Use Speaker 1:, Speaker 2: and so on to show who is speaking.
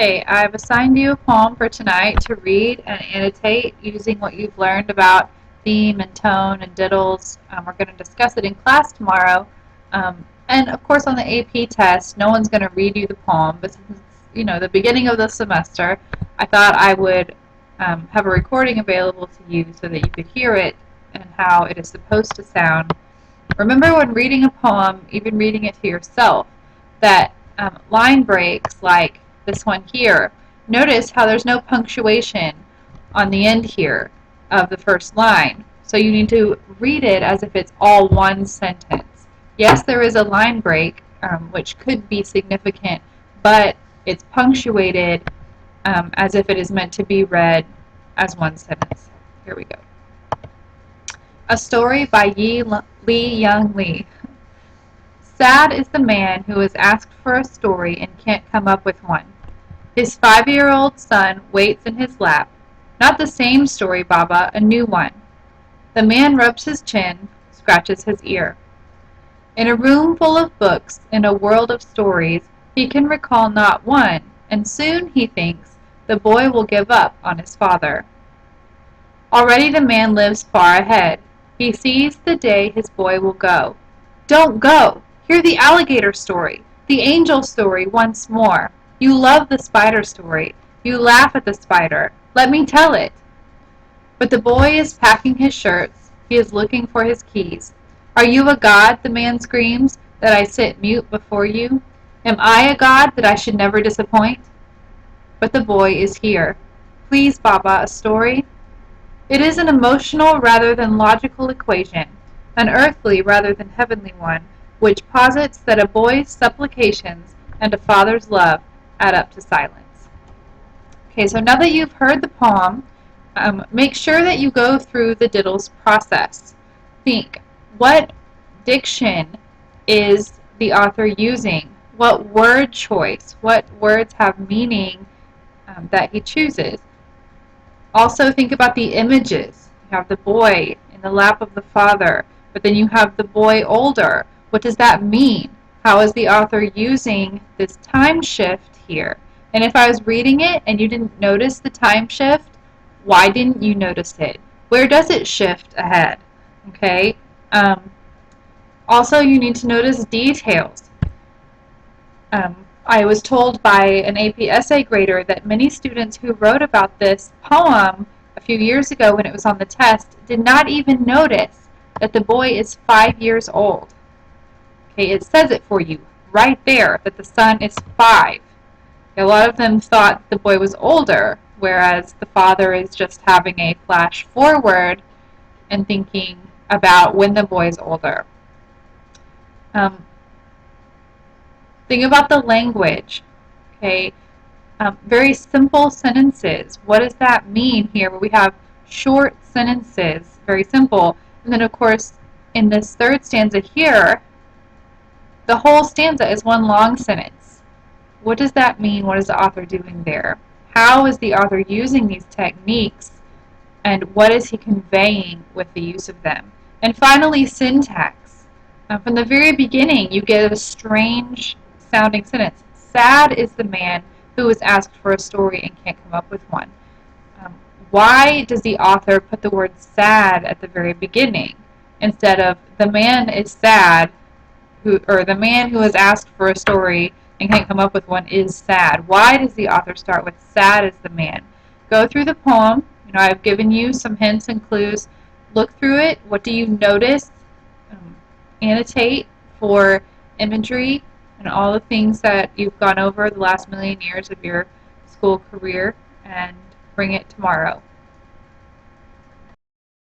Speaker 1: Okay, I've assigned you a poem for tonight to read and annotate using what you've learned about theme and tone and diddles. We're going to discuss it in class tomorrow. And of course on the AP test, no one's going to read you the poem, but since it's, the beginning of the semester, I thought I would have a recording available to you so that you could hear it and how it is supposed to sound. Remember when reading a poem, even reading it to yourself, that line breaks like this one here. Notice how there's no punctuation on the end here of the first line. So you need to read it as if it's all one sentence. Yes, there is a line break, which could be significant, but it's punctuated as if it is meant to be read as one sentence. Here we go. A story by Lee Young Lee. Sad is the man who has asked for a story and can't come up with one. His 5-year-old son waits in his lap. Not the same story, Baba, a new one. The man rubs his chin, scratches his ear. In a room full of books, in a world of stories, he can recall not one, and soon, he thinks, the boy will give up on his father. Already the man lives far ahead. He sees the day his boy will go. Don't go! Hear the alligator story, the angel story once more. You love the spider story. You laugh at the spider. Let me tell it. But the boy is packing his shirts. He is looking for his keys. Are you a god, the man screams, that I sit mute before you? Am I a god that I should never disappoint? But the boy is here. Please, Baba, a story? It is an emotional rather than logical equation, an earthly rather than heavenly one, which posits that a boy's supplications and a father's love add up to silence. Okay, so now that you've heard the poem, make sure that you go through the diddles process. Think, what diction is the author using? What word choice? What words have meaning that he chooses? Also think about the images. You have the boy in the lap of the father, but then you have the boy older. What does that mean? How is the author using this time shift here? And if I was reading it and you didn't notice the time shift, why didn't you notice it? Where does it shift ahead? Okay. Also, you need to notice details. I was told by an AP essay grader that many students who wrote about this poem a few years ago when it was on the test did not even notice that the boy is 5 years old. Okay, it says it for you right there that the son is 5. A lot of them thought the boy was older, whereas the father is just having a flash forward and thinking about when the boy is older. Think about the language. Okay, very simple sentences. What does that mean here? Where we have short sentences, very simple, and then of course in this third stanza here, the whole stanza is one long sentence. What does that mean? What is the author doing there? How is the author using these techniques, and what is he conveying with the use of them? And finally, syntax. From the very beginning, you get a strange sounding sentence. Sad is the man who was asked for a story and can't come up with one. Why does the author put the word sad at the very beginning instead of the man is sad, or the man who was asked for a story and can't come up with one is sad? Why does the author start with sad is the man? Go through the poem. I've given you some hints and clues. Look through it. What do you notice? Annotate for imagery and all the things that you've gone over the last million years of your school career, and bring it tomorrow.